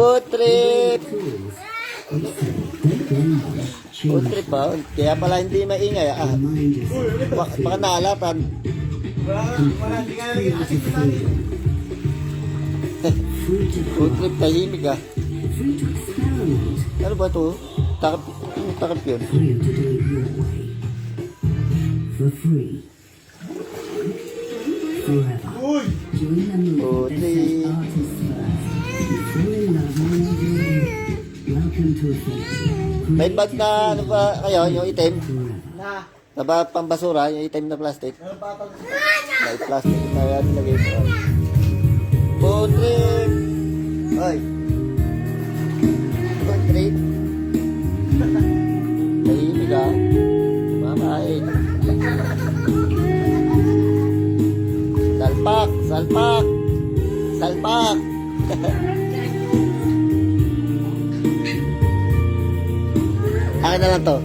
Food trip! Food trip pa. Kaya pala hindi maingay. Baka naalapan. Food trip, tahimik ah. Ano ba ito? Takip yun. For free. Forever. Join the movement that sets artists first. Fall in love all day. Welcome to a fate. May bag na ano ba kayo? Yung itim? Forever. Na ba pambasura? Yung itim na plastic? May plastic na yan. Lagay ko. Food trip! Ay! Food trip! Tahimik ah. Mamain. Salpak! Salpak! Salpak! Akin na lang to.